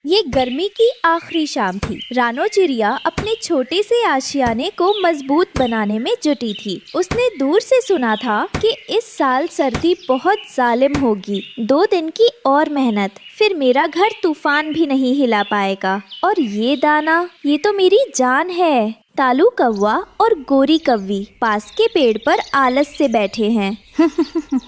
ये गर्मी की आखिरी शाम थी। रानो चिड़िया अपने छोटे से आशियाने को मजबूत बनाने में जुटी थी। उसने दूर से सुना था कि इस साल सर्दी बहुत जालिम होगी। 2 दिन की और मेहनत, फिर मेरा घर तूफान भी नहीं हिला पाएगा। और ये दाना, ये तो मेरी जान है। तालू कौवा और गोरी कौवी पास के पेड़ पर आलस से बैठे हैं।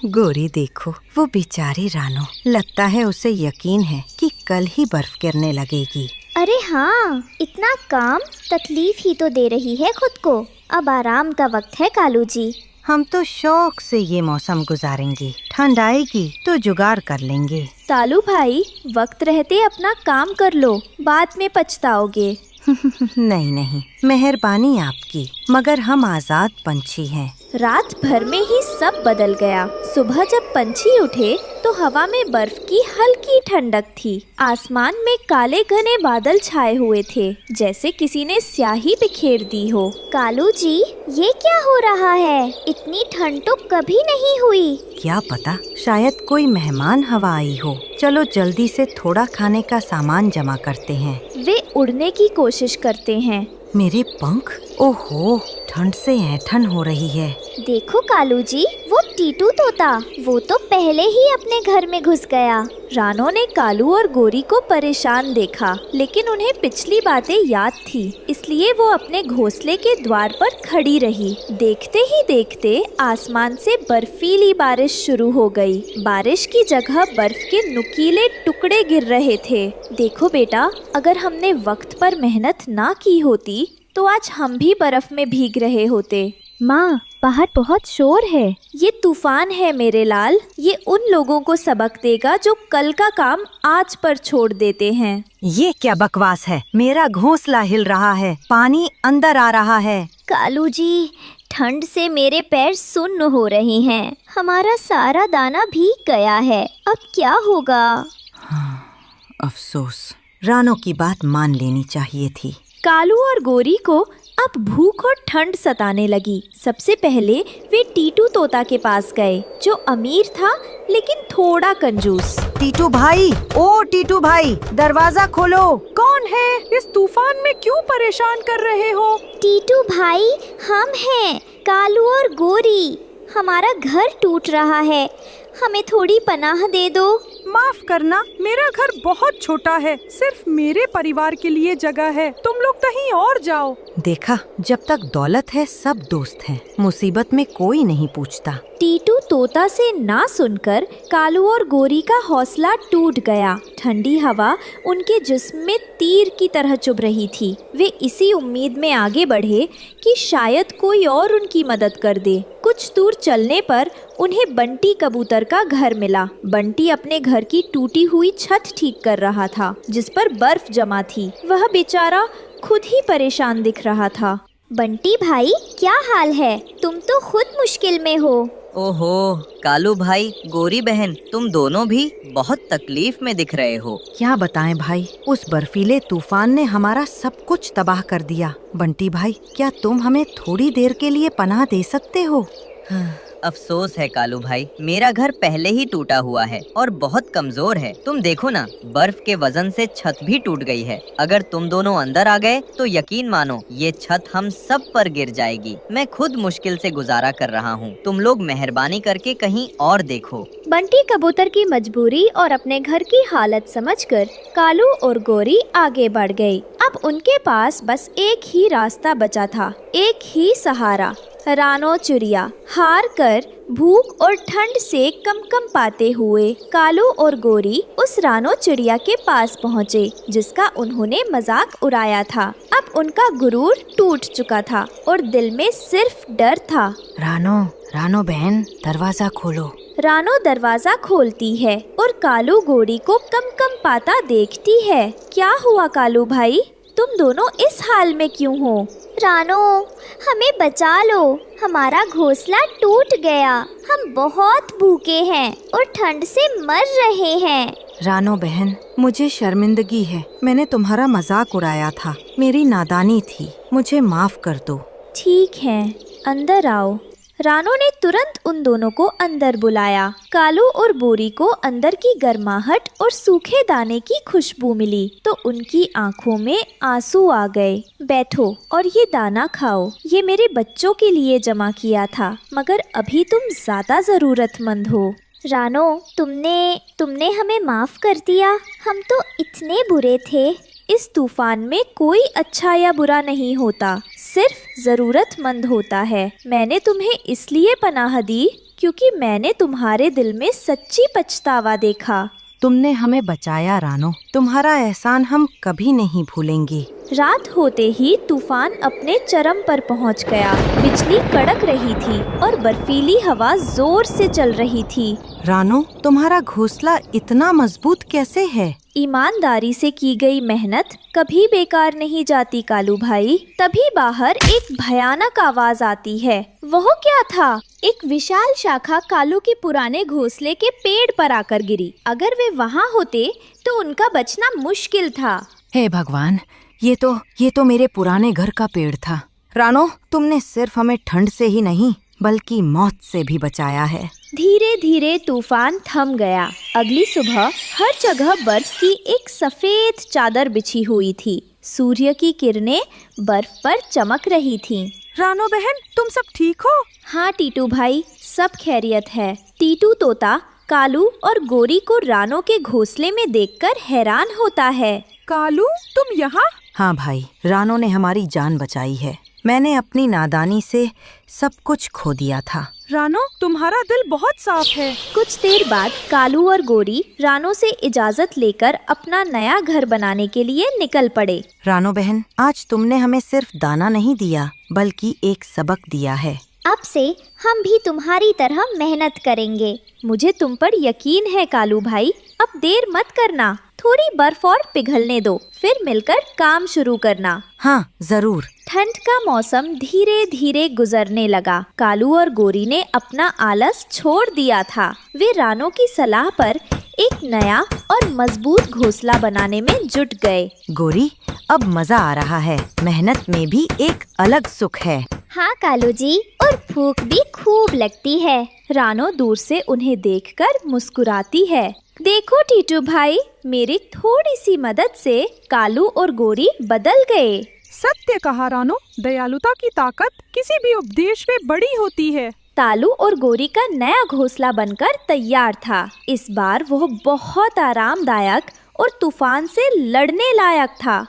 गोरी देखो, वो बेचारी रानो, लगता है उसे यकीन है कि कल ही बर्फ गिरने लगेगी। अरे हाँ, इतना काम, तकलीफ ही तो दे रही है खुद को। अब आराम का वक्त है कालू जी। हम तो शौक से ये मौसम गुजारेंगे, ठंड आएगी तो जुगाड़ कर लेंगे। तालू भाई, वक्त रहते अपना काम कर लो, बाद में पछताओगे। नहीं नहीं, मेहरबानी आपकी, मगर हम आजाद पंछी हैं। रात भर में ही सब बदल गया। सुबह जब पंछी उठे तो हवा में बर्फ की हल्की ठंडक थी। आसमान में काले घने बादल छाए हुए थे, जैसे किसी ने स्याही बिखेर दी हो। कालू जी, ये क्या हो रहा है? इतनी ठंड तो कभी नहीं हुई। क्या पता, शायद कोई मेहमान हवा आई हो। चलो जल्दी से थोड़ा खाने का सामान जमा करते हैं। वे उड़ने की कोशिश करते हैं। मेरे पंख, ओहो, ठंड से ऐंठन हो रही है। देखो कालू जी, वो टीटू तोता, वो तो पहले ही अपने घर में घुस गया। रानो ने कालू और गोरी को परेशान देखा, लेकिन उन्हें पिछली बातें याद थी, इसलिए वो अपने घोंसले के द्वार पर खड़ी रही। देखते ही देखते आसमान से बर्फीली बारिश शुरू हो गई। बारिश की जगह बर्फ के नुकीले टुकड़े गिर रहे थे। देखो बेटा, अगर हमने वक्त पर मेहनत ना की होती तो आज हम भी बर्फ में भीग रहे होते। माँ, बाहर बहुत शोर है। ये तूफान है मेरे लाल। ये उन लोगों को सबक देगा जो कल का काम आज पर छोड़ देते हैं। ये क्या बकवास है? मेरा घोंसला हिल रहा है, पानी अंदर आ रहा है। कालू जी, ठंड से मेरे पैर सुन्न हो रहे हैं। हमारा सारा दाना भीग गया है। अब क्या होगा? अफसोस, रानो की बात मान लेनी चाहिए थी। कालू और गोरी को अब भूख और ठंड सताने लगी। सबसे पहले वे टीटू तोता के पास गए, जो अमीर था लेकिन थोड़ा कंजूस। टीटू भाई, ओ टीटू भाई, दरवाजा खोलो। कौन है? इस तूफान में क्यों परेशान कर रहे हो? टीटू भाई, हम हैं कालू और गोरी। हमारा घर टूट रहा है, हमें थोड़ी पनाह दे दो। माफ करना, मेरा घर बहुत छोटा है, सिर्फ मेरे परिवार के लिए जगह है। तुम लोग कहीं और जाओ। देखा, जब तक दौलत है सब दोस्त हैं, मुसीबत में कोई नहीं पूछता। टीटू तोता से ना सुनकर कालू और गोरी का हौसला टूट गया। ठंडी हवा उनके जिस्म में तीर की तरह चुभ रही थी। वे इसी उम्मीद में आगे बढ़े कि शायद कोई और उनकी मदद कर दे। कुछ दूर चलने पर उन्हें बंटी कबूतर का घर मिला। बंटी अपने घर की टूटी हुई छत ठीक कर रहा था, जिस पर बर्फ जमा थी। वह बेचारा खुद ही परेशान दिख रहा था। बंटी भाई, क्या हाल है? तुम तो खुद मुश्किल में हो। ओहो, कालू भाई, गोरी बहन, तुम दोनों भी बहुत तकलीफ में दिख रहे हो। क्या बताएं भाई, उस बर्फीले तूफान ने हमारा सब कुछ तबाह कर दिया। बंटी भाई, क्या तुम हमें थोड़ी देर के लिए पनाह दे सकते हो? अफसोस है कालू भाई, मेरा घर पहले ही टूटा हुआ है और बहुत कमजोर है। तुम देखो ना, बर्फ के वजन से छत भी टूट गई है। अगर तुम दोनों अंदर आ गए तो यकीन मानो ये छत हम सब पर गिर जाएगी। मैं खुद मुश्किल से गुजारा कर रहा हूँ। तुम लोग मेहरबानी करके कहीं और देखो। बंटी कबूतर की मजबूरी और अपने घर की हालत समझकर कालू और गोरी आगे बढ़ गए। अब उनके पास बस एक ही रास्ता बचा था, एक ही सहारा, रानो चिड़िया। हार कर भूख और ठंड से कम पाते हुए कालू और गोरी उस रानो चिड़िया के पास पहुँचे, जिसका उन्होंने मजाक उड़ाया था। अब उनका गुरूर टूट चुका था और दिल में सिर्फ डर था। रानो बहन, दरवाजा खोलो। रानो दरवाजा खोलती है और कालू गोरी को कम पाता देखती है। क्या हुआ कालू भाई, तुम दोनों इस हाल में क्यों हो? रानो, हमें बचा लो, हमारा घोंसला टूट गया। हम बहुत भूखे हैं और ठंड से मर रहे हैं। रानो बहन, मुझे शर्मिंदगी है, मैंने तुम्हारा मजाक उड़ाया था। मेरी नादानी थी, मुझे माफ कर दो। ठीक है, अंदर आओ। रानो ने तुरंत उन दोनों को अंदर बुलाया। कालू और बोरी को अंदर की गर्माहट और सूखे दाने की खुशबू मिली तो उनकी आंखों में आंसू आ गए। बैठो और ये दाना खाओ, ये मेरे बच्चों के लिए जमा किया था, मगर अभी तुम ज्यादा जरूरतमंद हो। रानो, तुमने हमें माफ कर दिया। हम तो इतने बुरे थे। इस तूफान में कोई अच्छा या बुरा नहीं होता, सिर्फ जरूरतमंद होता है। मैंने तुम्हें इसलिए पनाह दी क्योंकि मैंने तुम्हारे दिल में सच्ची पछतावा देखा। तुमने हमें बचाया रानो, तुम्हारा एहसान हम कभी नहीं भूलेंगे। रात होते ही तूफान अपने चरम पर पहुंच गया। बिजली कड़क रही थी और बर्फीली हवा जोर से चल रही थी। रानो, तुम्हारा घोंसला इतना मजबूत कैसे है? ईमानदारी से की गई मेहनत कभी बेकार नहीं जाती कालू भाई। तभी बाहर एक भयानक आवाज आती है। वह क्या था? एक विशाल शाखा कालू के पुराने घोंसले के पेड़ पर आकर गिरी। अगर वे वहाँ होते तो उनका बचना मुश्किल था। हे भगवान, ये तो मेरे पुराने घर का पेड़ था। रानो, तुमने सिर्फ हमें ठंड से ही नहीं बल्कि मौत से भी बचाया है। धीरे धीरे तूफान थम गया। अगली सुबह हर जगह बर्फ की एक सफेद चादर बिछी हुई थी। सूर्य की किरणें बर्फ पर चमक रही थीं। रानो बहन, तुम सब ठीक हो? हाँ टीटू भाई, सब खैरियत है। टीटू तोता कालू और गोरी को रानो के घोंसले में देखकर हैरान होता है। कालू, तुम यहाँ? हाँ भाई, रानो ने हमारी जान बचाई है। मैंने अपनी नादानी से सब कुछ खो दिया था। रानो, तुम्हारा दिल बहुत साफ है। कुछ देर बाद कालू और गोरी रानो से इजाजत लेकर अपना नया घर बनाने के लिए निकल पड़े। रानो बहन, आज तुमने हमें सिर्फ दाना नहीं दिया बल्कि एक सबक दिया है। अब से हम भी तुम्हारी तरह मेहनत करेंगे। मुझे तुम पर यकीन है कालू भाई। अब देर मत करना, थोड़ी बर्फ और पिघलने दो, फिर मिलकर काम शुरू करना। हाँ जरूर। ठंड का मौसम धीरे धीरे गुजरने लगा। कालू और गोरी ने अपना आलस छोड़ दिया था। वे रानो की सलाह पर एक नया और मजबूत घोंसला बनाने में जुट गए। गोरी, अब मजा आ रहा है। मेहनत में भी एक अलग सुख है। हाँ कालू जी, और भूख भी खूब लगती है। रानो दूर से उन्हें देखकर मुस्कुराती है। देखो टीटू भाई, मेरी थोड़ी सी मदद से कालू और गोरी बदल गए। सत्य कहा रानो, दयालुता की ताकत किसी भी उपदेश में बड़ी होती है। तालू और गोरी का नया घोंसला बनकर तैयार था। इस बार वह बहुत आरामदायक और तूफान से लड़ने लायक था।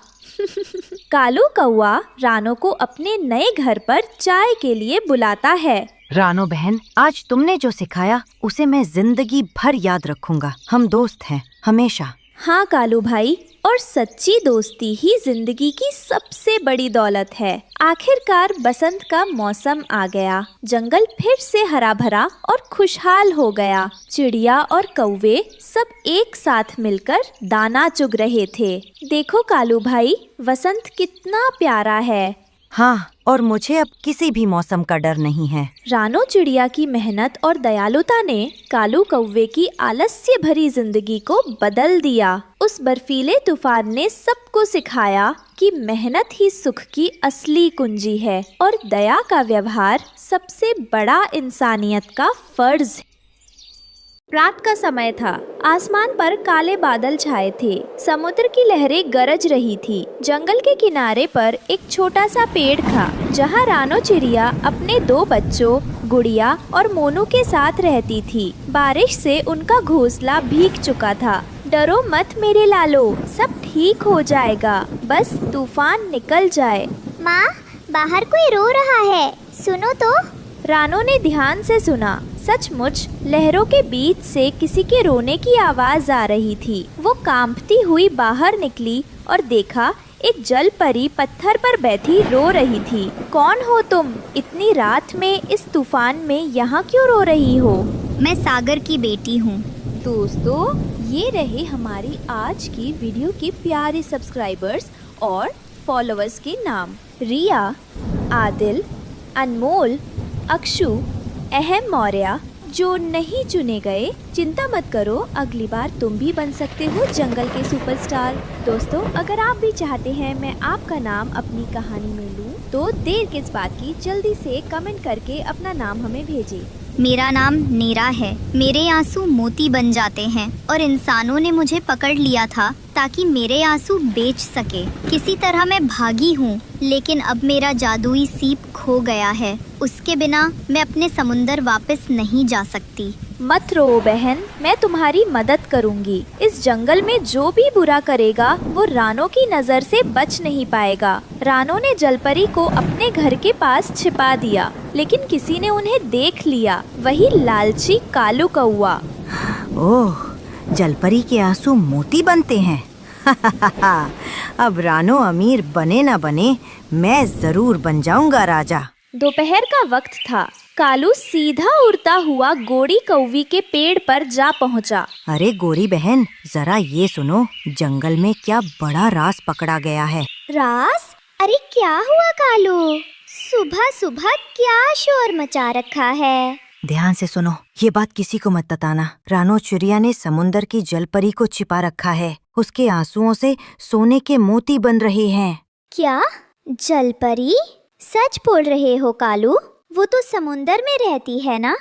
कालू कौआ रानो को अपने नए घर पर चाय के लिए बुलाता है। रानो बहन, आज तुमने जो सिखाया उसे मैं जिंदगी भर याद रखूंगा। हम दोस्त हैं हमेशा। हाँ कालू भाई, और सच्ची दोस्ती ही जिंदगी की सबसे बड़ी दौलत है। आखिरकार बसंत का मौसम आ गया। जंगल फिर से हरा भरा और खुशहाल हो गया। चिड़िया और कौवे सब एक साथ मिलकर दाना चुग रहे थे। देखो कालू भाई, वसंत कितना प्यारा है। हाँ, और मुझे अब किसी भी मौसम का डर नहीं है। रानो चिड़िया की मेहनत और दयालुता ने कालू कौवे की आलस्य भरी जिंदगी को बदल दिया। उस बर्फीले तूफान ने सबको सिखाया कि मेहनत ही सुख की असली कुंजी है और दया का व्यवहार सबसे बड़ा इंसानियत का फर्ज है। रात का समय था। आसमान पर काले बादल छाए थे। समुद्र की लहरें गरज रही थी। जंगल के किनारे पर एक छोटा सा पेड़ था जहाँ रानो चिड़िया अपने 2 बच्चों गुड़िया और मोनू के साथ रहती थी। बारिश से उनका घोंसला भीग चुका था। डरो मत मेरे लालो, सब ठीक हो जाएगा, बस तूफान निकल जाए। माँ, बाहर कोई रो रहा है, सुनो तो। रानो ने ध्यान से सुना। सचमुच लहरों के बीच से किसी के रोने की आवाज आ रही थी। वो कांपती हुई बाहर निकली और देखा एक जल परी पत्थर पर बैठी रो रही थी। कौन हो तुम? इतनी रात में इस तूफान में यहाँ क्यों रो रही हो? मैं सागर की बेटी हूँ। दोस्तों, ये रहे हमारी आज की वीडियो के प्यारे सब्सक्राइबर्स और फॉलोअर्स के नाम। रिया, आदिल, अनमोल, अक्षु, अहम मौर्य, जो नहीं चुने गए, चिंता मत करो, अगली बार तुम भी बन सकते हो जंगल के सुपरस्टार। दोस्तों, अगर आप भी चाहते हैं मैं आपका नाम अपनी कहानी में लूं, तो देर किस बात की, जल्दी से कमेंट करके अपना नाम हमें भेजें। मेरा नाम नीरा है। मेरे आंसू मोती बन जाते हैं और इंसानों ने मुझे पकड़ लिया था ताकि मेरे आंसू बेच सके। किसी तरह मैं भागी हूँ, लेकिन अब मेरा जादुई सीप खो गया है। उसके बिना मैं अपने समुंदर वापस नहीं जा सकती। मत रो बहन, मैं तुम्हारी मदद करूंगी। इस जंगल में जो भी बुरा करेगा वो रानो की नजर से बच नहीं पाएगा। रानो ने जलपरी को अपने घर के पास छिपा दिया, लेकिन किसी ने उन्हें देख लिया, वही लालची कालू कौआ। ओह, जलपरी के आंसू मोती बनते हैं। अब रानो अमीर बने ना बने, मैं जरूर बन जाऊंगा राजा। दोपहर का वक्त था। कालू सीधा उड़ता हुआ गोरी कौवी के पेड़ पर जा पहुंचा। अरे गोरी बहन, जरा ये सुनो, जंगल में क्या बड़ा राज पकड़ा गया है। रास? अरे क्या हुआ कालू? सुबह सुबह क्या शोर मचा रखा है? ध्यान से सुनो, ये बात किसी को मत बताना। रानो चिड़िया ने समुंदर की जलपरी को छिपा रखा है। उसके आंसुओं से सोने के मोती बन रहे हैं। क्या? जलपरी? सच बोल रहे हो कालू? वो तो समुंदर में रहती है ना?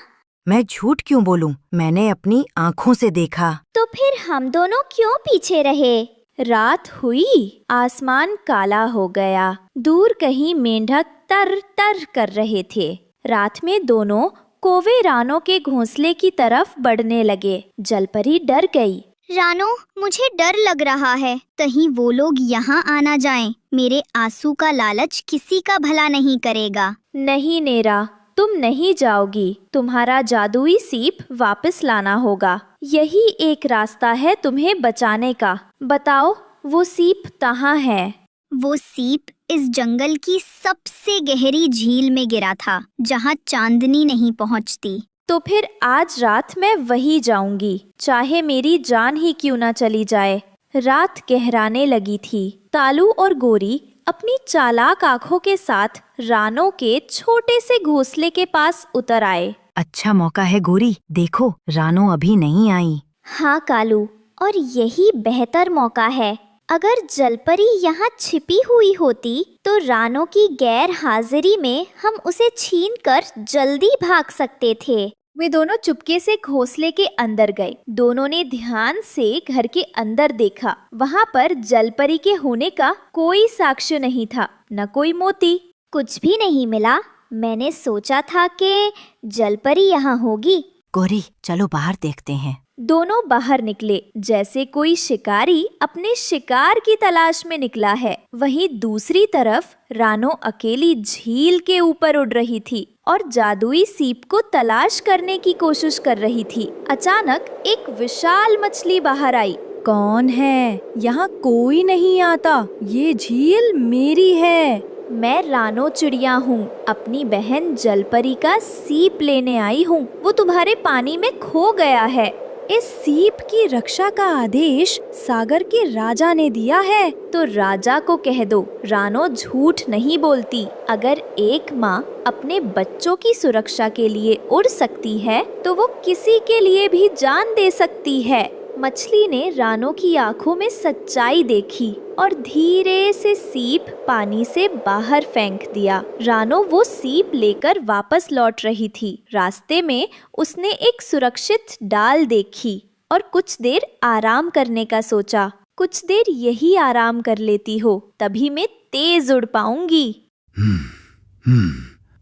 मैं झूठ क्यों बोलूं? मैंने अपनी आँखों से देखा। तो फिर हम दोनों क्यों पीछे रहे? रात हुई, आसमान काला हो गया। दूर कहीं मेंढक तर तर कर रहे थे। रात में दोनों कौवे रानो के घोंसले की तरफ बढ़ने लगे। जलपरी डर गई। रानो, मुझे डर लग रहा है, कहीं वो लोग यहाँ आना जाएं। मेरे आंसू का लालच किसी का भला नहीं करेगा। नहीं नेरा, तुम नहीं जाओगी। तुम्हारा जादुई सीप वापस लाना होगा। यही एक रास्ता है तुम्हें बचाने का। बताओ, वो सीप कहाँ है? वो सीप इस जंगल की सबसे गहरी झील में गिरा था, जहाँ चांदनी नहीं पहुँचती। तो फिर आज रात मैं वही जाऊंगी, चाहे मेरी जान ही क्यों ना चली जाए। रात गहराने लगी थी। कालू और गोरी अपनी चालाक आंखों के साथ रानो के छोटे से घोंसले के पास उतर आए। अच्छा मौका है गोरी, देखो रानो अभी नहीं आई। हाँ कालू, और यही बेहतर मौका है। अगर जलपरी यहाँ छिपी हुई होती तो रानो की गैर हाजिरी में हम उसे छीनकर जल्दी भाग सकते थे। वे दोनों चुपके से घोंसले के अंदर गए। दोनों ने ध्यान से घर के अंदर देखा। वहाँ पर जलपरी के होने का कोई साक्ष्य नहीं था, न कोई मोती। कुछ भी नहीं मिला। मैंने सोचा था कि जलपरी यहाँ होगी। गोरी, चलो बाहर देखते हैं। दोनों बाहर निकले, जैसे कोई शिकारी अपने शिकार की तलाश में निकला है। वहीं दूसरी तरफ रानो अकेली झील के ऊपर उड़ रही थी और जादुई सीप को तलाश करने की कोशिश कर रही थी। अचानक एक विशाल मछली बाहर आई। कौन है? यहाँ कोई नहीं आता। ये झील मेरी है। मैं रानो चिड़िया हूँ, अपनी बहन जलपरी का सीप लेने आई हूँ। वो तुम्हारे पानी में खो गया है। इस सीप की रक्षा का आदेश सागर के राजा ने दिया है। तो राजा को कह दो, रानो झूठ नहीं बोलती। अगर एक माँ अपने बच्चों की सुरक्षा के लिए उड़ सकती है, तो वो किसी के लिए भी जान दे सकती है। मछली ने रानो की आंखों में सच्चाई देखी और धीरे से सीप पानी से बाहर फेंक दिया। रानो वो सीप लेकर वापस लौट रही थी। रास्ते में उसने एक सुरक्षित डाल देखी और कुछ देर आराम करने का सोचा। कुछ देर यही आराम कर लेती हो, तभी मैं तेज उड़ पाऊंगी।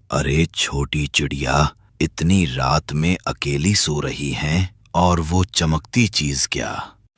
अरे छोटी चिड़िया, इतनी रात में अकेली सो रही हैं, और वो चमकती चीज क्या?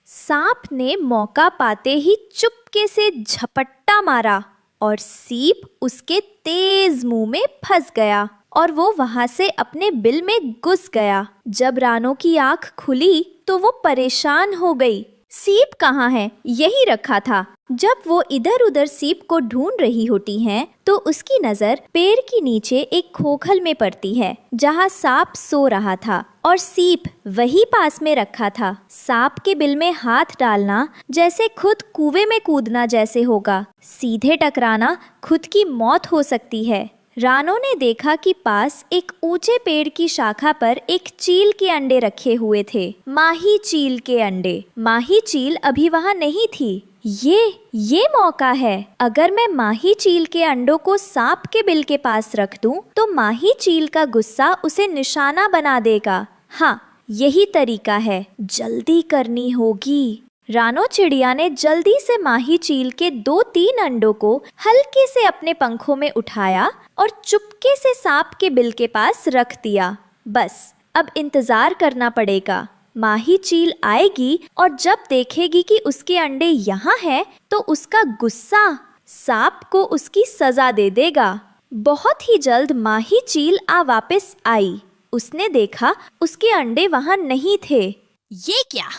सांप ने मौका पाते ही चुपके से झपट्टा मारा और सीप उसके तेज मुंह में फंस गया और वो वहां से अपने बिल में घुस गया। जब रानो की आंख खुली तो वो परेशान हो गई। सीप कहाँ है? यही रखा था। जब वो इधर उधर सीप को ढूंढ रही होती हैं, तो उसकी नजर पेड़ के नीचे एक खोखल में पड़ती है, जहाँ सांप सो रहा था और सीप वही पास में रखा था। सांप के बिल में हाथ डालना जैसे खुद कुएं में कूदना जैसे होगा। सीधे टकराना खुद की मौत हो सकती है। रानो ने देखा कि पास एक ऊंचे पेड़ की शाखा पर एक चील के अंडे रखे हुए थे। माही चील के अंडे। माही चील अभी वहाँ नहीं थी। ये मौका है। अगर मैं माही चील के अंडों को सांप के बिल के पास रख दूं, तो माही चील का गुस्सा उसे निशाना बना देगा। हाँ, यही तरीका है। जल्दी करनी होगी। रानो चिड़िया ने जल्दी से माही चील के 2-3 अंडों को हल्के से अपने पंखों में उठाया और चुपके से सांप के बिल के पास रख दिया। बस अब इंतजार करना पड़ेगा। माही चील आएगी और जब देखेगी कि उसके अंडे यहाँ हैं, तो उसका गुस्सा सांप को उसकी सजा दे देगा। बहुत ही जल्द माही चील वापस आई। उसने देखा उसके अंडे वहाँ नहीं थे। ये क्या?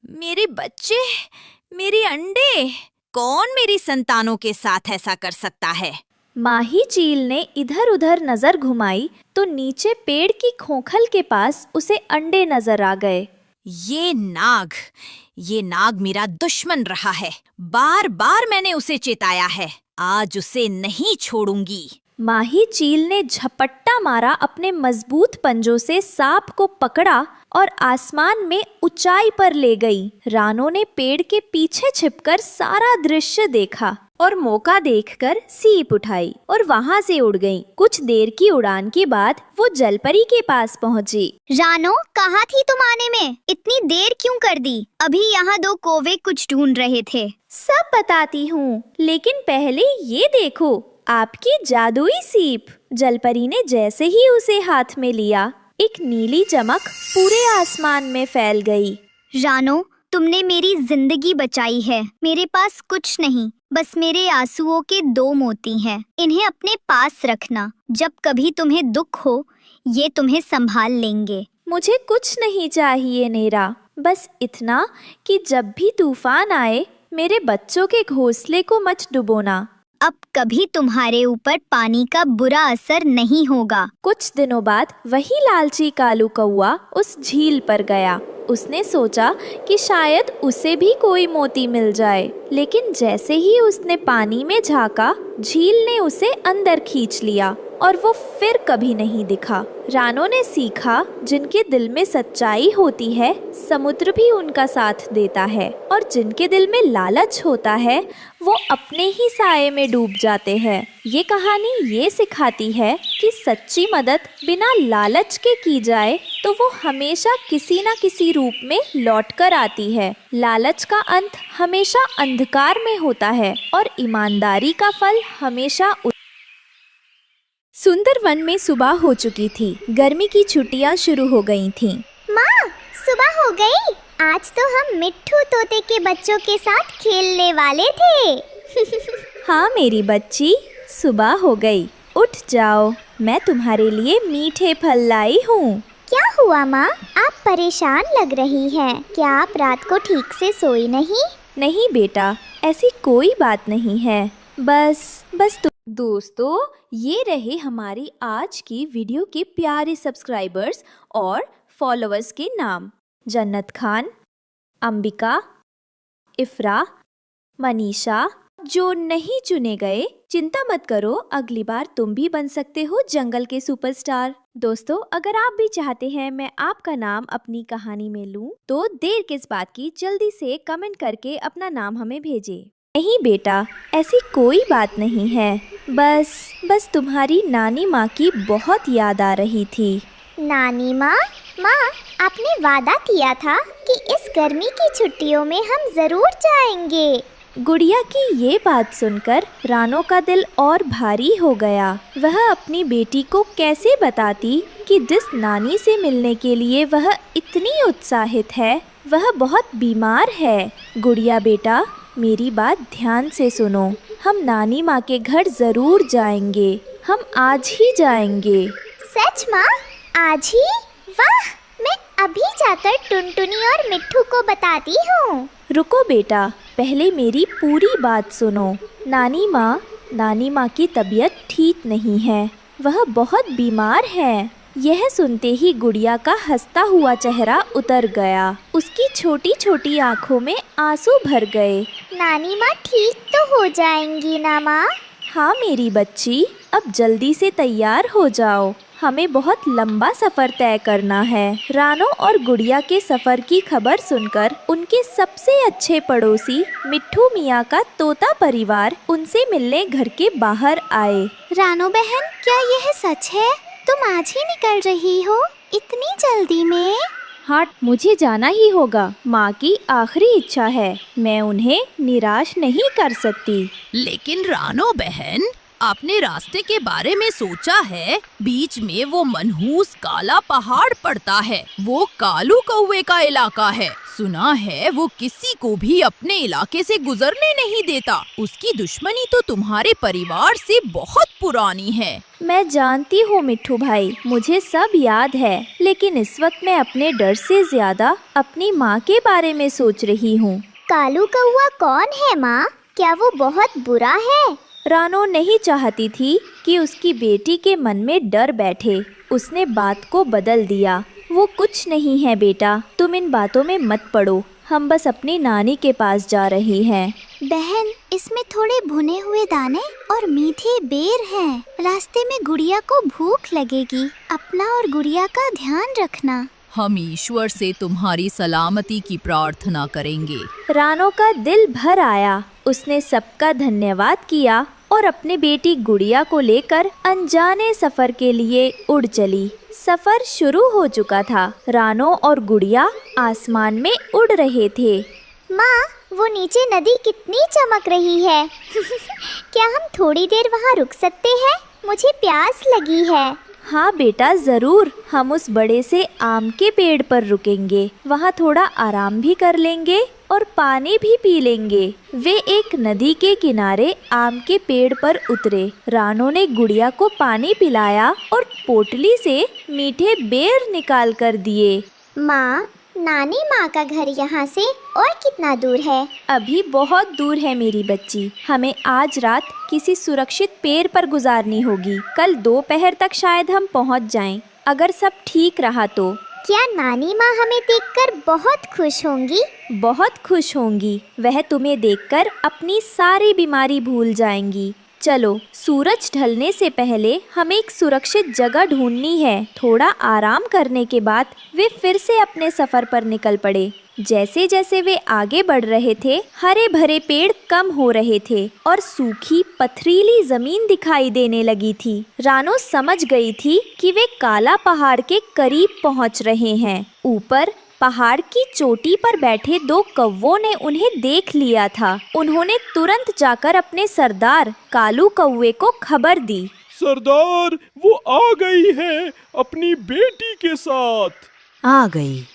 मेरे बच्चे, मेरे अंडे! कौन मेरी संतानों के साथ ऐसा कर सकता है? माही चील ने इधर उधर नजर घुमाई तो नीचे पेड़ की खोखल के पास उसे अंडे नजर आ गए। ये नाग मेरा दुश्मन रहा है। बार बार मैंने उसे चेताया है। आज उसे नहीं छोड़ूंगी। माही चील ने झपट्टा मारा, अपने मजबूत पंजों से सांप को पकड़ा और आसमान में ऊंचाई पर ले गई। रानो ने पेड़ के पीछे छिपकर सारा दृश्य देखा और मौका देखकर सीप उठाई और वहां से उड़ गई। कुछ देर की उड़ान के बाद वो जलपरी के पास पहुंची। रानो, कहाँ थी तुम आने में? इतनी देर क्यों कर दी? अभी यहाँ 2 कौवे कुछ ढूंढ रहे थे। सब बताती हूँ, लेकिन पहले ये देखो, आपकी जादुई सीप। जलपरी ने जैसे ही उसे हाथ में लिया, एक नीली चमक पूरे आसमान में फैल गई। रानो, तुमने मेरी जिंदगी बचाई है। मेरे पास कुछ नहीं, बस मेरे आंसुओं के 2 मोती हैं। इन्हें अपने पास रखना। जब कभी तुम्हें दुख हो, ये तुम्हें संभाल लेंगे। मुझे कुछ नहीं चाहिए नेरा, बस इतना कि जब भी तूफान आए, मेरे बच्चों के घोंसले को मत डुबोना। अब कभी तुम्हारे ऊपर पानी का बुरा असर नहीं होगा। कुछ दिनों बाद वही लालची कालू कौआ उस झील पर गया। उसने सोचा कि शायद उसे भी कोई मोती मिल जाए, लेकिन जैसे ही उसने पानी में झांका, झील ने उसे अंदर खींच लिया और वो फिर कभी नहीं दिखा। रानो ने सीखा, जिनके दिल में सच्चाई होती है, समुद्र भी उनका साथ देता है, और जिनके दिल में लालच होता है, वो अपने ही साये में डूब जाते हैं। ये कहानी ये सिखाती है कि सच्ची मदद बिना लालच के की जाए तो वो हमेशा किसी न किसी रूप में लौट कर आती है। लालच का अंत हमेशा अंधकार में होता है और ईमानदारी का फल हमेशा। सुंदर वन में सुबह हो चुकी थी। गर्मी की छुट्टियां शुरू हो गई थीं। माँ, सुबह हो गई। आज तो हम मिट्ठू तोते के बच्चों के साथ खेलने वाले थे। हाँ मेरी बच्ची, सुबह हो गई। उठ जाओ, मैं तुम्हारे लिए मीठे फल लाई हूँ। क्या हुआ माँ? आप परेशान लग रही हैं। क्या आप रात को ठीक से सोई नहीं? नहीं बेटा, ऐसी कोई बात नहीं है। बस दोस्तों, ये रहे हमारी आज की वीडियो के प्यारे सब्सक्राइबर्स और फॉलोअर्स के नाम। जन्नत खान, अंबिका, इफ्रा, मनीषा। जो नहीं चुने गए, चिंता मत करो, अगली बार तुम भी बन सकते हो जंगल के सुपरस्टार। दोस्तों, अगर आप भी चाहते हैं मैं आपका नाम अपनी कहानी में लूं, तो देर किस बात की, जल्दी से कमेंट करके अपना नाम हमें भेजें। नहीं बेटा, ऐसी कोई बात नहीं है। बस तुम्हारी नानी माँ की बहुत याद आ रही थी। नानी माँ? माँ, आपने वादा किया था कि इस गर्मी की छुट्टियों में हम जरूर जाएंगे। गुड़िया की ये बात सुनकर रानो का दिल और भारी हो गया। वह अपनी बेटी को कैसे बताती कि जिस नानी से मिलने के लिए वह इतनी उत्साहित है, वह बहुत बीमार है। गुड़िया बेटा, मेरी बात ध्यान से सुनो। हम नानी माँ के घर जरूर जाएंगे। हम आज ही जाएंगे। सच माँ? आज ही? वाह! मैं अभी जाकर टुनटुनी और मिट्ठू को बताती हूँ। रुको बेटा, पहले मेरी पूरी बात सुनो। नानी माँ की तबीयत ठीक नहीं है। वह बहुत बीमार है। यह सुनते ही गुड़िया का हंसता हुआ चेहरा उतर गया। उसकी छोटी छोटी आँखों में आंसू भर गए। नानी माँ ठीक तो हो जाएंगी ना माँ? हाँ मेरी बच्ची, अब जल्दी से तैयार हो जाओ, हमें बहुत लंबा सफर तय करना है। रानो और गुड़िया के सफर की खबर सुनकर उनके सबसे अच्छे पड़ोसी मिट्ठू मियाँ का तोता परिवार उनसे मिलने घर के बाहर आए। रानो बहन, क्या यह सच है? तुम आज ही निकल रही हो, इतनी जल्दी में? हाँ, मुझे जाना ही होगा। माँ की आखिरी इच्छा है, मैं उन्हें निराश नहीं कर सकती। लेकिन रानो बहन, आपने रास्ते के बारे में सोचा है? बीच में वो मनहूस काला पहाड़ पड़ता है, वो कालू कौवे का इलाका है। सुना है वो किसी को भी अपने इलाके से गुजरने नहीं देता। उसकी दुश्मनी तो तुम्हारे परिवार से बहुत पुरानी है। मैं जानती हूँ मिट्ठू भाई, मुझे सब याद है, लेकिन इस वक्त मैं अपने डर से ज्यादा अपनी माँ के बारे में सोच रही हूँ। कालू कौवा कौन है माँ? क्या वो बहुत बुरा है? रानो नहीं चाहती थी कि उसकी बेटी के मन में डर बैठे। उसने बात को बदल दिया। वो कुछ नहीं है बेटा, तुम इन बातों में मत पड़ो, हम बस अपनी नानी के पास जा रही हैं। बहन, इसमें थोड़े भुने हुए दाने और मीठे बेर हैं। रास्ते में गुड़िया को भूख लगेगी, अपना और गुड़िया का ध्यान रखना। हम ईश्वर से तुम्हारी सलामती की प्रार्थना करेंगे। रानो का दिल भर आया। उसने सबका धन्यवाद किया और अपनी बेटी गुड़िया को लेकर अनजाने सफर के लिए उड़ चली। सफर शुरू हो चुका था। रानो और गुड़िया आसमान में उड़ रहे थे। माँ, वो नीचे नदी कितनी चमक रही है। क्या हम थोड़ी देर वहाँ रुक सकते हैं? मुझे प्यास लगी है। हाँ बेटा, जरूर। हम उस बड़े से आम के पेड़ पर रुकेंगे, वहाँ थोड़ा आराम भी कर लेंगे और पानी भी पी लेंगे। वे एक नदी के किनारे आम के पेड़ पर उतरे। रानो ने गुड़िया को पानी पिलाया और पोटली से मीठे बेर निकाल कर दिए। माँ, नानी माँ का घर यहाँ से और कितना दूर है? अभी बहुत दूर है मेरी बच्ची। हमें आज रात किसी सुरक्षित पेड़ पर गुजारनी होगी। कल दोपहर तक शायद हम पहुँच जाएं, अगर सब ठीक रहा तो। क्या नानी माँ हमें देखकर बहुत खुश होंगी? बहुत खुश होंगी। वह तुम्हें देखकर अपनी सारी बीमारी भूल जाएंगी। चलो, सूरज ढलने से पहले हमें एक सुरक्षित जगह ढूंढनी है। थोड़ा आराम करने के बाद वे फिर से अपने सफर पर निकल पड़े। जैसे जैसे वे आगे बढ़ रहे थे, हरे भरे पेड़ कम हो रहे थे और सूखी पथरीली जमीन दिखाई देने लगी थी। रानो समझ गई थी कि वे काला पहाड़ के करीब पहुंच रहे हैं। ऊपर पहाड़ की चोटी पर बैठे दो कौवों ने उन्हें देख लिया था। उन्होंने तुरंत जाकर अपने सरदार कालू कौवे को खबर दी। सरदार, वो आ गई है अपनी बेटी के साथ। आ गई।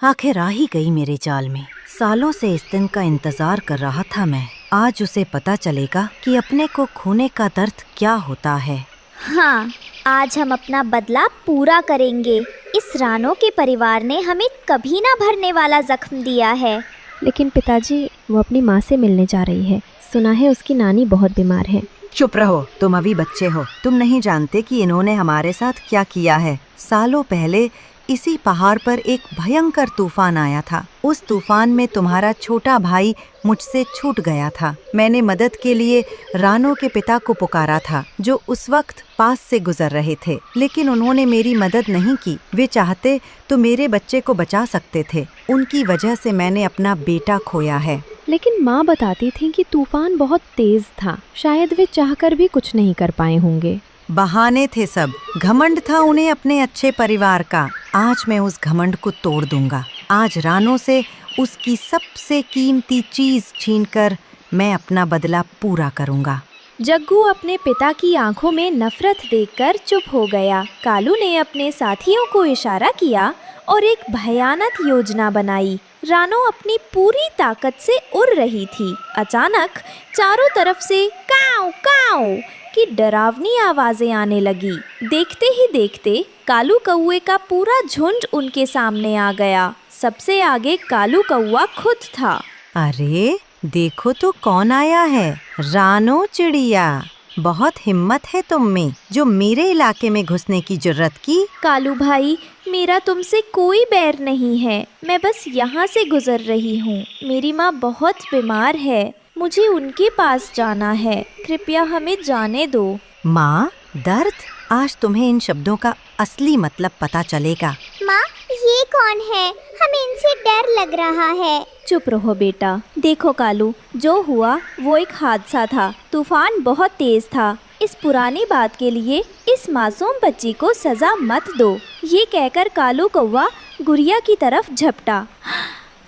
आखिर आ ही गई मेरे जाल में। सालों से इस दिन का इंतजार कर रहा था मैं। आज उसे पता चलेगा कि अपने को खोने का दर्द क्या होता है। हाँ, आज हम अपना बदला पूरा करेंगे। इस रानो के परिवार ने हमें कभी ना भरने वाला जख्म दिया है। लेकिन पिताजी, वो अपनी माँ से मिलने जा रही है। सुना है उसकी नानी बहुत बीमार है। चुप रहो, तुम अभी बच्चे हो। तुम नहीं जानते कि इन्होंने हमारे साथ क्या किया है। सालों पहले इसी पहाड़ पर एक भयंकर तूफान आया था। उस तूफान में तुम्हारा छोटा भाई मुझसे छूट गया था। मैंने मदद के लिए रानो के पिता को पुकारा था, जो उस वक्त पास से गुजर रहे थे, लेकिन उन्होंने मेरी मदद नहीं की। वे चाहते तो मेरे बच्चे को बचा सकते थे। उनकी वजह से मैंने अपना बेटा खोया है। लेकिन माँ बताती थी कि तूफान बहुत तेज था, शायद वे चाहकर भी कुछ नहीं कर पाए होंगे। बहाने थे सब। घमंड था उन्हें अपने अच्छे परिवार का। आज मैं उस घमंड को तोड़ दूंगा। आज रानो से उसकी सबसे कीमती चीज छीनकर मैं अपना बदला पूरा करूंगा। जग्गू अपने पिता की आंखों में नफरत देखकर चुप हो गया। कालू ने अपने साथियों को इशारा किया और एक भयानक योजना बनाई। रानो अपनी पूरी ताकत से उड़ रही थी। अचानक चारों तरफ से काऊ काऊ की डरावनी आवाजें आने लगी। देखते ही देखते कालू कौवे का पूरा झुंड उनके सामने आ गया। सबसे आगे कालू कौवा खुद था। अरे देखो तो कौन आया है। रानो चिड़िया, बहुत हिम्मत है तुम में, जो मेरे इलाके में घुसने की जुर्रत की। कालू भाई, मेरा तुमसे कोई बैर नहीं है। मैं बस यहाँ से गुजर रही हूँ। मेरी माँ बहुत बीमार है, मुझे उनके पास जाना है। कृपया हमें जाने दो। माँ, दर्द? आज तुम्हें इन शब्दों का असली मतलब पता चलेगा। माँ, ये कौन है? हमें इनसे डर लग रहा है। चुप रहो बेटा। देखो कालू, जो हुआ वो एक हादसा था। तूफान बहुत तेज था। इस पुरानी बात के लिए इस मासूम बच्ची को सजा मत दो। ये कहकर कालू कौवा गुड़िया की तरफ झपटा।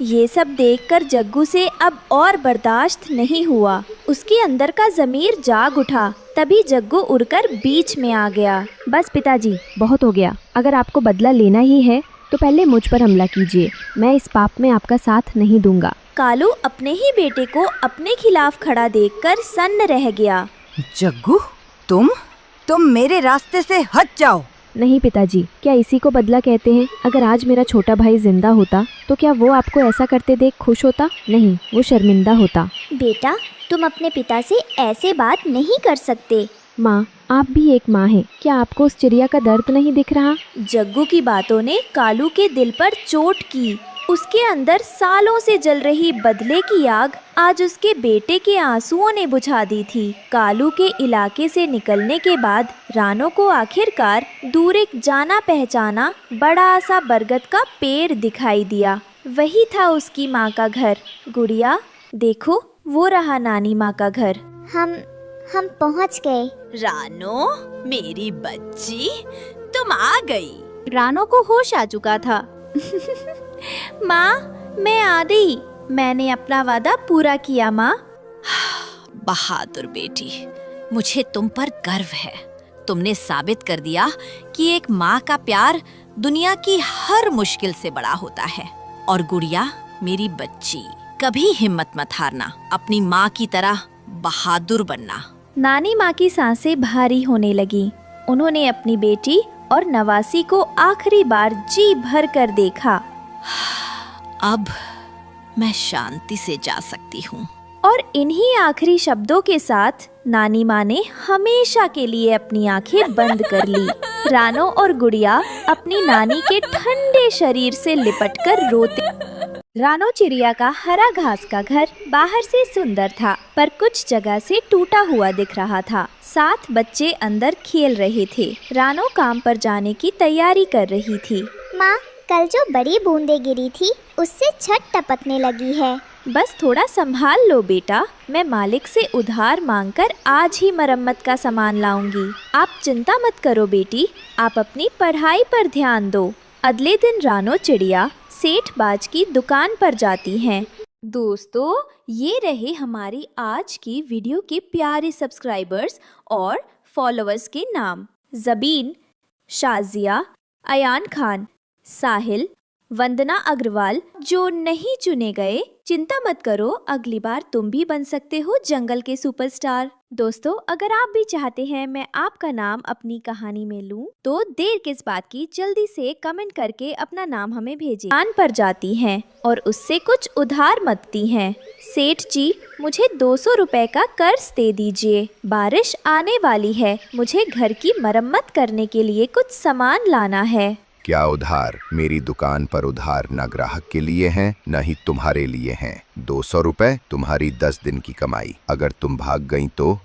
ये सब देखकर जग्गू से अब और बर्दाश्त नहीं हुआ। उसके अंदर का ज़मीर जाग उठा। तभी जग्गू उड़कर बीच में आ गया। बस पिताजी, बहुत हो गया। अगर आपको बदला लेना ही है तो पहले मुझ पर हमला कीजिए। मैं इस पाप में आपका साथ नहीं दूंगा। कालू अपने ही बेटे को अपने खिलाफ खड़ा देखकर सन्न रह गया। जग्गू, तुम मेरे रास्ते से हट जाओ। नहीं पिताजी, क्या इसी को बदला कहते हैं? अगर आज मेरा छोटा भाई जिंदा होता तो क्या वो आपको ऐसा करते देख खुश होता? नहीं, वो शर्मिंदा होता। बेटा, तुम अपने पिता से ऐसे बात नहीं कर सकते। माँ, आप भी एक माँ हैं। क्या आपको उस चिड़िया का दर्द नहीं दिख रहा? जग्गू की बातों ने कालू के दिल पर चोट की। उसके अंदर सालों से जल रही बदले की आग आज उसके बेटे के आंसुओं ने बुझा दी थी। कालू के इलाके से निकलने के बाद रानो को आखिरकार दूर एक जाना पहचाना बड़ा सा बरगद का पेड़ दिखाई दिया। वही था उसकी माँ का घर। गुड़िया, देखो, वो रहा नानी माँ का घर। हम पहुँच गए। रानो, मेरी बच्ची, तुम आ गई। रानो को होश आ चुका था। माँ, मैं आ गई। मैंने अपना वादा पूरा किया माँ। बहादुर बेटी, मुझे तुम पर गर्व है। तुमने साबित कर दिया कि एक माँ का प्यार दुनिया की हर मुश्किल से बड़ा होता है। और गुड़िया, मेरी बच्ची, कभी हिम्मत मत हारना। अपनी माँ की तरह बहादुर बनना। नानी माँ की सांसें भारी होने लगी। उन्होंने अपनी बेटी और नवासी को आखिरी बार जी भर कर देखा। अब मैं शांति से जा सकती हूँ। और इन्हीं आखिरी शब्दों के साथ नानी माँ ने हमेशा के लिए अपनी आंखें बंद कर ली। रानो और गुड़िया अपनी नानी के ठंडे शरीर से लिपटकर रोते। रानो चिड़िया का हरा घास का घर बाहर से सुंदर था, पर कुछ जगह से टूटा हुआ दिख रहा था। 7 बच्चे अंदर खेल रहे थे। रानो काम पर जाने की तैयारी कर रही थी। माँ, कल जो बड़ी बूंदें गिरी थी उससे छत टपकने लगी है। बस थोड़ा संभाल लो बेटा, मैं मालिक से उधार मांगकर आज ही मरम्मत का सामान लाऊंगी। आप चिंता मत करो बेटी, आप अपनी पढ़ाई पर ध्यान दो। अगले दिन रानो चिड़िया सेठ बाज की दुकान पर जाती हैं। दोस्तों, ये रहे हमारी आज की वीडियो के प्यारे सब्सक्राइबर्स और फॉलोअर्स के नाम। ज़बीन, शाजिया, अयान खान, साहिल, वंदना अग्रवाल। जो नहीं चुने गए, चिंता मत करो, अगली बार तुम भी बन सकते हो जंगल के सुपरस्टार। दोस्तों, अगर आप भी चाहते हैं मैं आपका नाम अपनी कहानी में लूं, तो देर किस बात की, जल्दी से कमेंट करके अपना नाम हमें भेजें। दुकान पर जाती हैं और उससे कुछ उधार मांगती हैं। सेठ जी, मुझे 200 रुपए का कर्ज दे दीजिए। बारिश आने वाली है, मुझे घर की मरम्मत करने के लिए कुछ सामान लाना है। क्या उधार? मेरी दुकान पर उधार न ग्राहक के लिए हैं, न ही तुम्हारे लिए हैं। 200 रुपए तुम्हारी 10 दिन की कमाई। अगर तुम भाग गई तो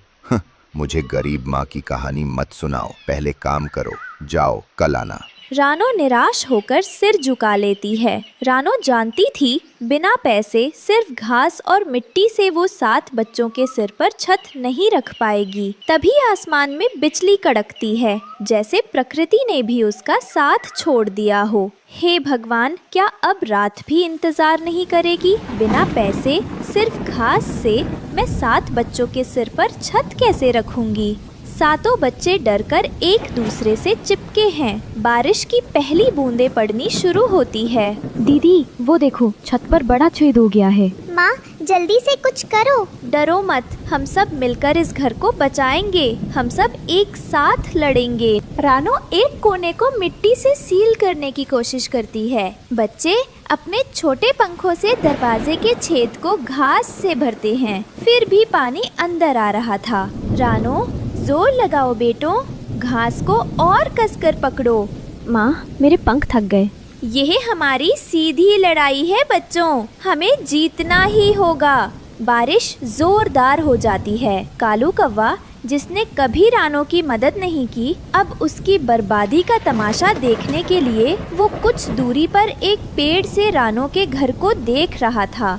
मुझे गरीब माँ की कहानी मत सुनाओ। पहले काम करो, जाओ, कल आना। रानो निराश होकर सिर झुका लेती है। रानो जानती थी बिना पैसे, सिर्फ घास और मिट्टी से वो 7 बच्चों के सिर पर छत नहीं रख पाएगी। तभी आसमान में बिजली कड़कती है, जैसे प्रकृति ने भी उसका साथ छोड़ दिया हो। हे भगवान, क्या अब रात भी इंतजार नहीं करेगी? बिना पैसे, सिर्फ घास से मैं 7 बच्चों के सिर पर छत कैसे रखूंगी? 7 बच्चे डरकर एक दूसरे से चिपके हैं। बारिश की पहली बूंदें पड़नी शुरू होती है। दीदी, वो देखो, छत पर बड़ा छेद हो गया है। माँ, जल्दी से कुछ करो। डरो मत, हम सब मिलकर इस घर को बचाएंगे। हम सब एक साथ लड़ेंगे। रानो एक कोने को मिट्टी से सील करने की कोशिश करती है। बच्चे अपने छोटे पंखों से दरवाजे के छेद को घास से भरते हैं, फिर भी पानी अंदर आ रहा था। रानो, जोर लगाओ बेटो, घास को और कसकर पकड़ो। माँ, मेरे पंख थक गए। यह हमारी सीधी लड़ाई है बच्चों, हमें जीतना ही होगा। बारिश जोरदार हो जाती है। कालू कौवा, जिसने कभी रानो की मदद नहीं की, अब उसकी बर्बादी का तमाशा देखने के लिए वो कुछ दूरी पर एक पेड़ से रानो के घर को देख रहा था।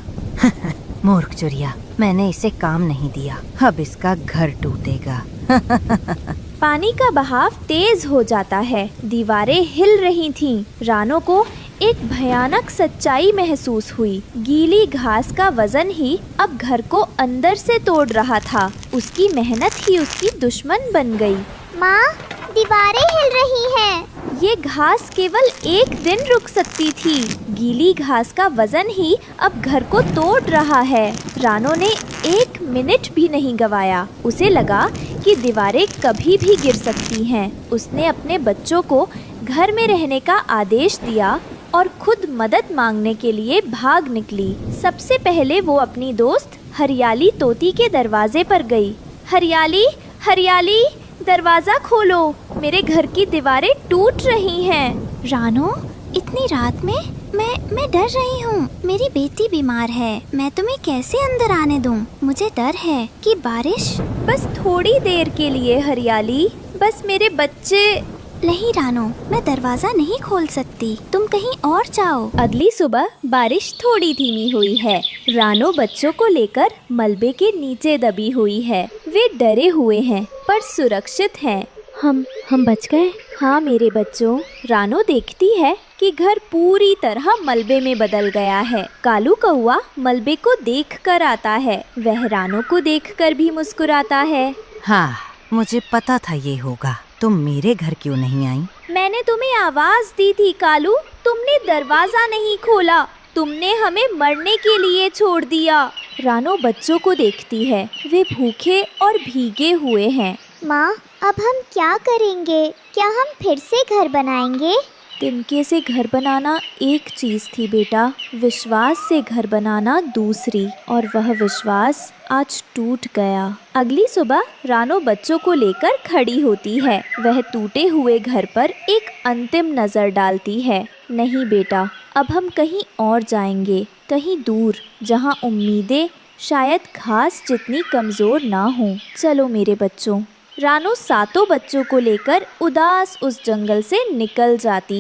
मूर्ख चुरिया, मैंने इसे काम नहीं दिया, अब इसका घर टूटेगा। पानी का बहाव तेज हो जाता है, दीवारें हिल रही थीं। रानो को एक भयानक सच्चाई महसूस हुई। गीली घास का वजन ही अब घर को अंदर से तोड़ रहा था। उसकी मेहनत ही उसकी दुश्मन बन गई। माँ, दीवारें हिल रही हैं। ये घास केवल एक दिन रुक सकती थी। गीली घास का वजन ही अब घर को तोड़ रहा है। रानो ने 1 मिनट भी नहीं गवाया। उसे लगा कि दीवारें कभी भी गिर सकती हैं। उसने अपने बच्चों को घर में रहने का आदेश दिया और खुद मदद मांगने के लिए भाग निकली। सबसे पहले वो अपनी दोस्त हरियाली तोती के दरवाजे पर गई। हरियाली, हरियाली, दरवाजा खोलो, मेरे घर की दीवारें टूट रही हैं। रानो, इतनी रात में मैं डर रही हूँ। मेरी बेटी बीमार है, मैं तुम्हें कैसे अंदर आने दूँ? मुझे डर है कि बारिश। बस थोड़ी देर के लिए हरियाली, बस मेरे बच्चे। नहीं रानो, मैं दरवाजा नहीं खोल सकती, तुम कहीं और जाओ। अगली सुबह बारिश थोड़ी धीमी हुई है। रानो बच्चों को लेकर मलबे के नीचे दबी हुई है। वे डरे हुए हैं पर सुरक्षित हैं। हम बच गए। हाँ मेरे बच्चों, रानो देखती है कि घर पूरी तरह मलबे में बदल गया है। कालू कौवा मलबे को देखकर आता है। वह रानो को देखकर भी मुस्कुराता है। हाँ, मुझे पता था ये होगा। तुम मेरे घर क्यों नहीं आई? मैंने तुम्हें आवाज दी थी कालू, तुमने दरवाजा नहीं खोला। तुमने हमें मरने के लिए छोड़ दिया। रानो बच्चों को देखती है। वे भूखे और भीगे हुए हैं। माँ, अब हम क्या करेंगे? क्या हम फिर से घर बनाएंगे? तिनके से घर बनाना एक चीज़ थी बेटा, विश्वास से घर बनाना दूसरी, और वह विश्वास आज टूट गया। अगली सुबह रानो बच्चों को लेकर खड़ी होती है। वह टूटे हुए घर पर एक अंतिम नज़र डालती है। नहीं बेटा, अब हम कहीं और जाएंगे, कहीं दूर, जहाँ उम्मीदें शायद घास जितनी कमज़ोर ना हों। चलो मेरे बच्चों। रानो 7 बच्चों को लेकर उदास उस जंगल से निकल जाती।